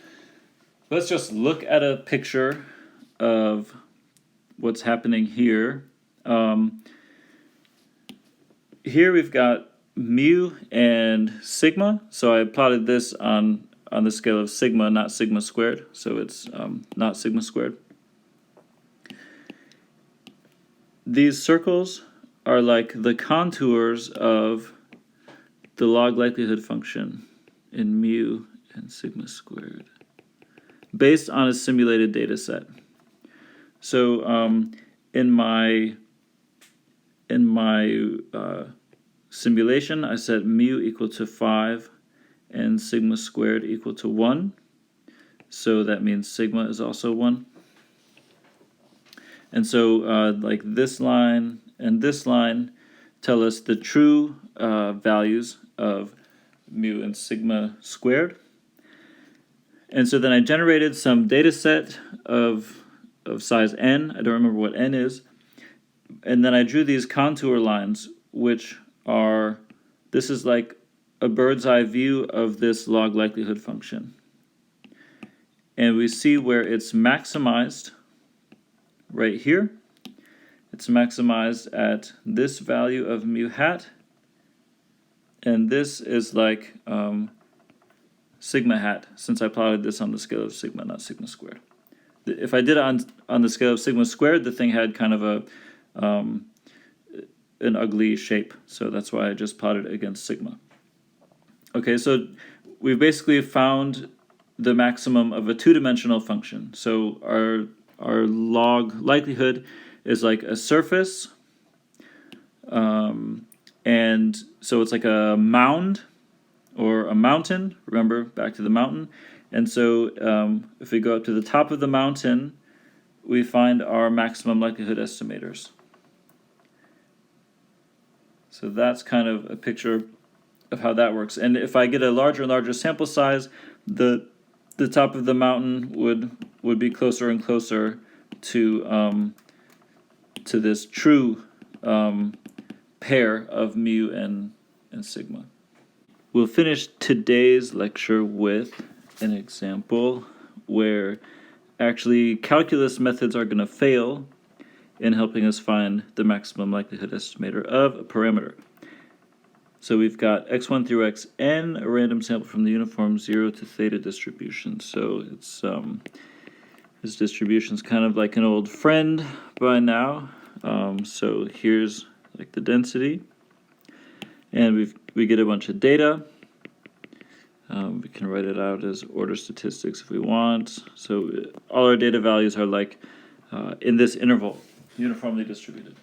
Let's just look at a picture of what's happening here. Here we've got mu and sigma. So I plotted this on the scale of sigma, not sigma squared. So it's not sigma squared. These circles are like the contours of the log likelihood function in mu and sigma squared, based on a simulated data set. So in my simulation, I set mu equal to 5 and sigma squared equal to 1. So that means sigma is also 1. And so like this line and this line tell us the true values of mu and sigma squared. And so then I generated some data set of size n. I don't remember what n is. And then I drew these contour lines, which are, this is like a bird's eye view of this log likelihood function. And we see where it's maximized right here. It's maximized at this value of mu hat. And this is like sigma hat, since I plotted this on the scale of sigma, not sigma squared. If I did it on the scale of sigma squared, the thing had kind of an ugly shape. So that's why I just plotted it against sigma. Okay, so we've basically found the maximum of a two-dimensional function. So our log likelihood is like a surface, and so it's like a mound or a mountain. Remember, back to the mountain. And so if we go up to the top of the mountain, we find our maximum likelihood estimators. So that's kind of a picture of how that works. And if I get a larger and larger sample size, the top of the mountain would be closer and closer to this true pair of mu and sigma. We'll finish today's lecture with an example where actually calculus methods are going to fail in helping us find the maximum likelihood estimator of a parameter. So we've got x1 through xn, a random sample from the uniform 0 to theta distribution. So it's this distribution's kind of like an old friend by now. So here's like the density, and we get a bunch of data. We can write it out as order statistics if we want. So all our data values are like in this interval, uniformly distributed.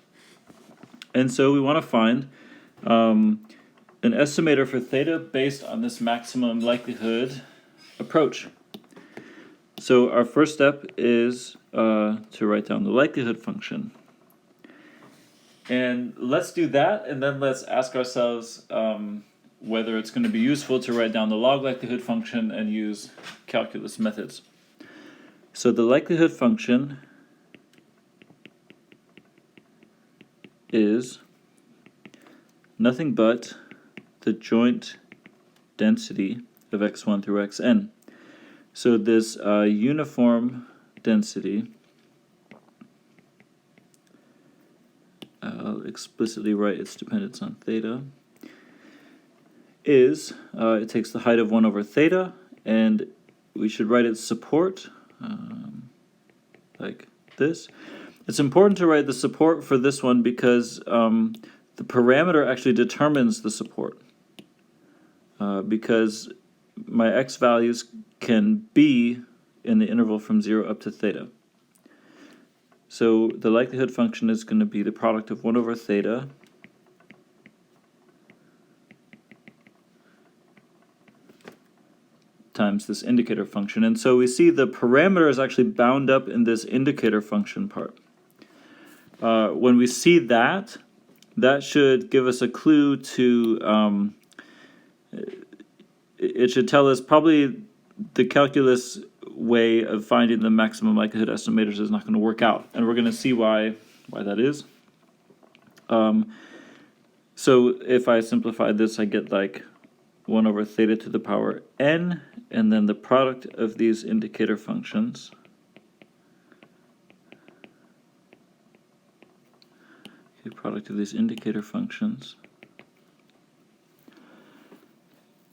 And so we want to find an estimator for theta based on this maximum likelihood approach. So our first step is to write down the likelihood function. And let's do that, and then let's ask ourselves whether it's going to be useful to write down the log likelihood function and use calculus methods. So the likelihood function is nothing but the joint density of x1 through xn. So this uniform density, I'll explicitly write its dependence on theta, is, it takes the height of 1 over theta, and we should write its support like this. It's important to write the support for this one because the parameter actually determines the support. Because my x values can be in the interval from 0 up to theta. So the likelihood function is going to be the product of 1 over theta times this indicator function. And so we see the parameter is actually bound up in this indicator function part. When we see that, that should give us a clue to, it should tell us probably the calculus way of finding the maximum likelihood estimators is not going to work out. And we're going to see why that is. So if I simplify this, I get like 1 over theta to the power n, and then the product of these indicator functions. Okay, product of these indicator functions.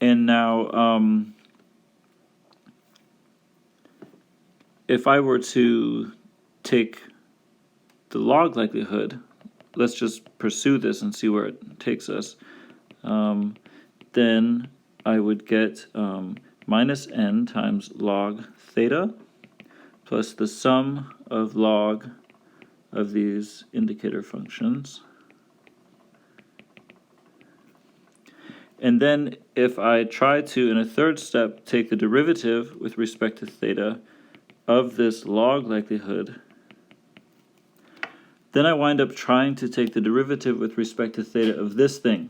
And now, if I were to take the log likelihood, let's just pursue this and see where it takes us. Then I would get minus n times log theta plus the sum of log of these indicator functions. And then if I try to, in a third step, take the derivative with respect to theta of this log likelihood, then I wind up trying to take the derivative with respect to theta of this thing.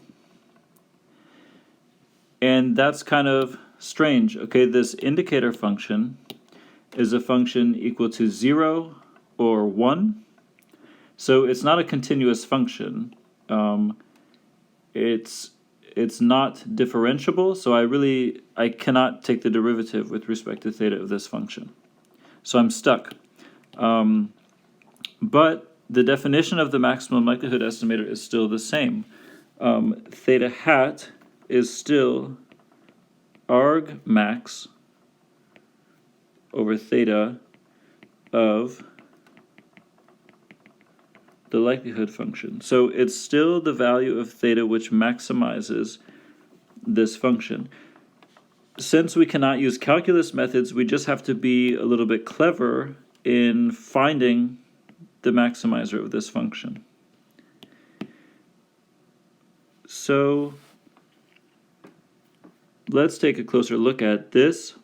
And that's kind of strange. Okay, this indicator function is a function equal to 0 or 1. So it's not a continuous function. It's not differentiable, so I cannot take the derivative with respect to theta of this function. So I'm stuck. But the definition of the maximum likelihood estimator is still the same. Theta hat is still argmax over theta of the likelihood function. So it's still the value of theta which maximizes this function. Since we cannot use calculus methods, we just have to be a little bit clever in finding the maximizer of this function. So let's take a closer look at this.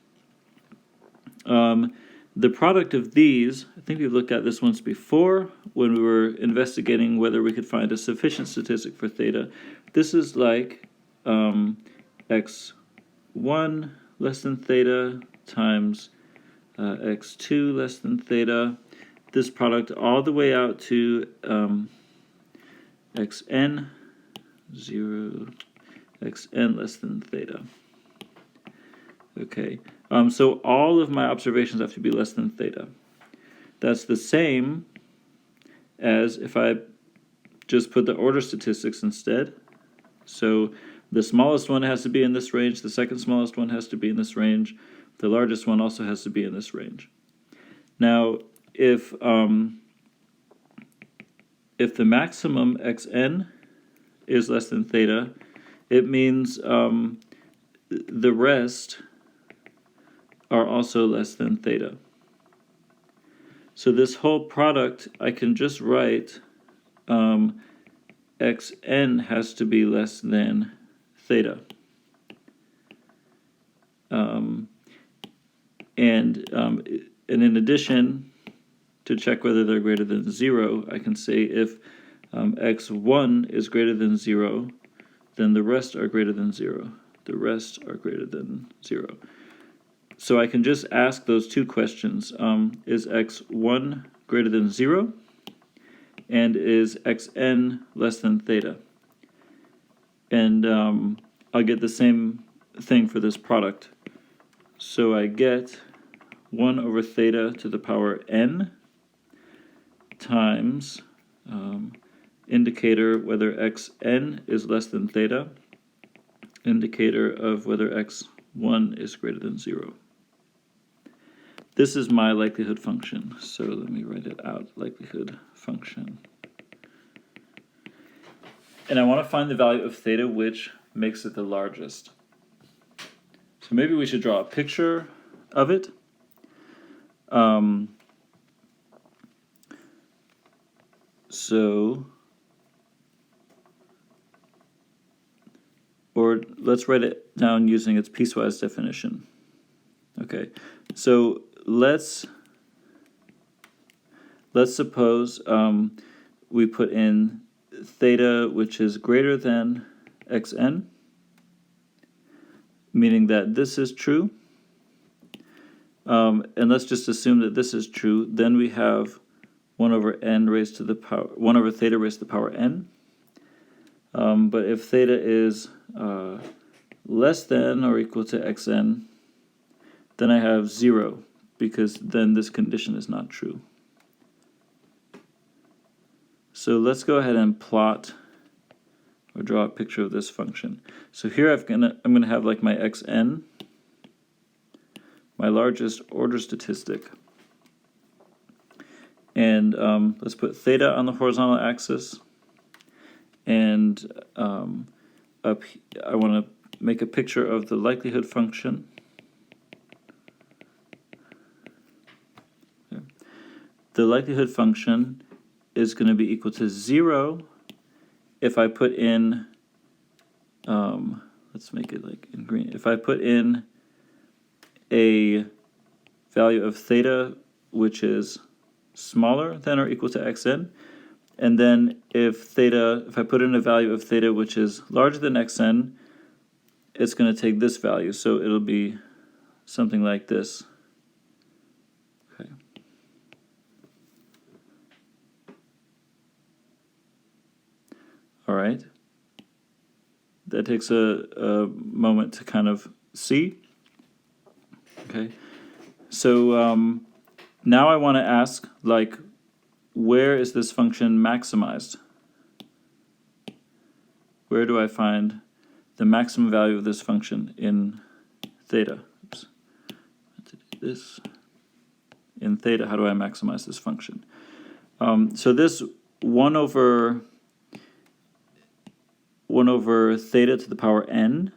The product of these, I think we've looked at this once before when we were investigating whether we could find a sufficient statistic for theta. This is like x1 less than theta times x2 less than theta. This product all the way out to xn 0 xn less than theta. Okay, so all of my observations have to be less than theta. That's the same as if I just put the order statistics instead. So the smallest one has to be in this range, the second smallest one has to be in this range, the largest one also has to be in this range. Now, if the maximum xn is less than theta, it means the rest are also less than theta. So this whole product, I can just write xn has to be less than theta. And in addition, to check whether they're greater than 0, I can say if x1 is greater than 0, then the rest are greater than 0. The rest are greater than 0. So I can just ask those two questions. Is x1 greater than 0? And is xn less than theta? And I'll get the same thing for this product. So I get 1 over theta to the power n times indicator whether xn is less than theta, indicator of whether x1 is greater than 0. this is my likelihood function. So let me write it out, likelihood function. And I want to find the value of theta which makes it the largest. So maybe we should draw a picture of it. Or let's write it down using its piecewise definition. Okay, so let's suppose we put in theta which is greater than xn, meaning that this is true. And let's just assume that this is true. Then we have 1 over n raised to the power 1 over theta raised to the power n. But if theta is less than or equal to xn, then I have 0, because then this condition is not true. So let's go ahead and plot or draw a picture of this function. So here I'm gonna have like my xn, my largest order statistic, and let's put theta on the horizontal axis, and up I want to make a picture of the likelihood function. Okay. The likelihood function is going to be equal to 0 if I put in, let's make it like in green, if I put in a value of theta which is smaller than or equal to xn, and then if I put in a value of theta which is larger than xn, it's going to take this value, so it'll be something like this. Okay. All right. That takes a moment to kind of see. Okay. So now I want to ask, like, where is this function maximized? Where do I find the maximum value of this function in theta? Oops. To do this. In theta, how do I maximize this function? So this 1 over theta to the power n,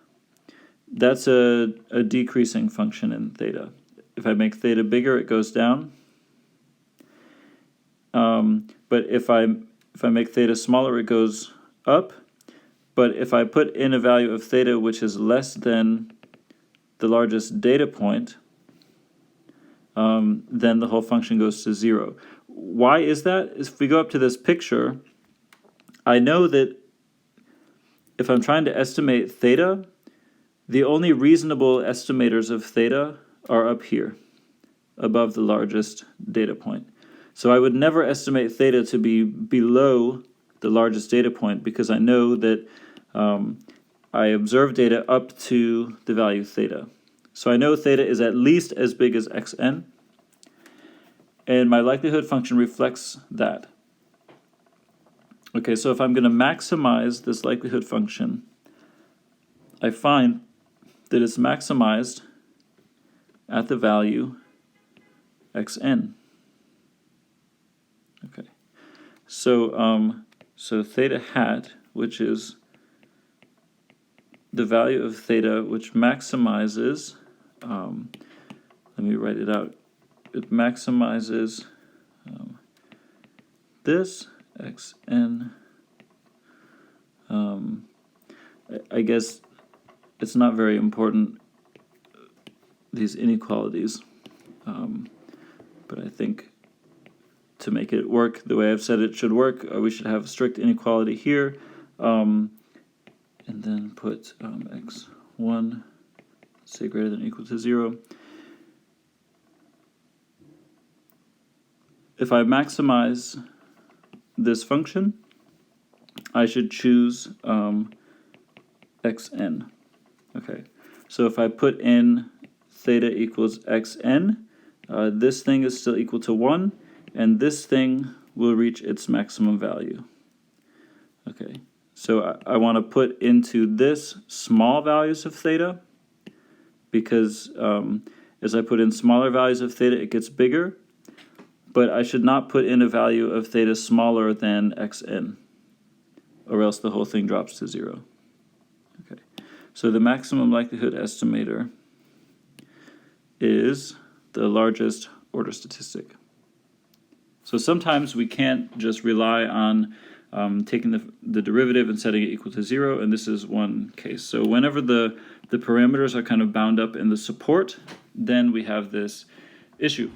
that's a decreasing function in theta. If I make theta bigger, it goes down. But if I make theta smaller, it goes up. But if I put in a value of theta which is less than the largest data point, then the whole function goes to 0. Why is that? If we go up to this picture, I know that if I'm trying to estimate theta, the only reasonable estimators of theta are up here, above the largest data point. So I would never estimate theta to be below the largest data point, because I know that I observe data up to the value theta. So I know theta is at least as big as xn, and my likelihood function reflects that. Okay, so if I'm going to maximize this likelihood function, I find that it's maximized at the value xn. Okay, so theta hat, which is the value of theta which maximizes, let me write it out, it maximizes this xn. I guess it's not very important, these inequalities, but I think to make it work the way I've said it should work, we should have a strict inequality here, and then put x1, say greater than or equal to 0. If I maximize this function, I should choose xn. Okay, so if I put in theta equals xn, this thing is still equal to 1, and this thing will reach its maximum value. Okay, so I want to put into this small values of theta, because is I put in smaller values of theta, it gets bigger, but I should not put in a value of theta smaller than xn, or else the whole thing drops to 0. Okay, so the maximum likelihood estimator is the largest order statistic. So sometimes we can't just rely on taking the derivative and setting it equal to 0, and this is one case. So whenever the parameters are kind of bound up in the support, then we have this issue.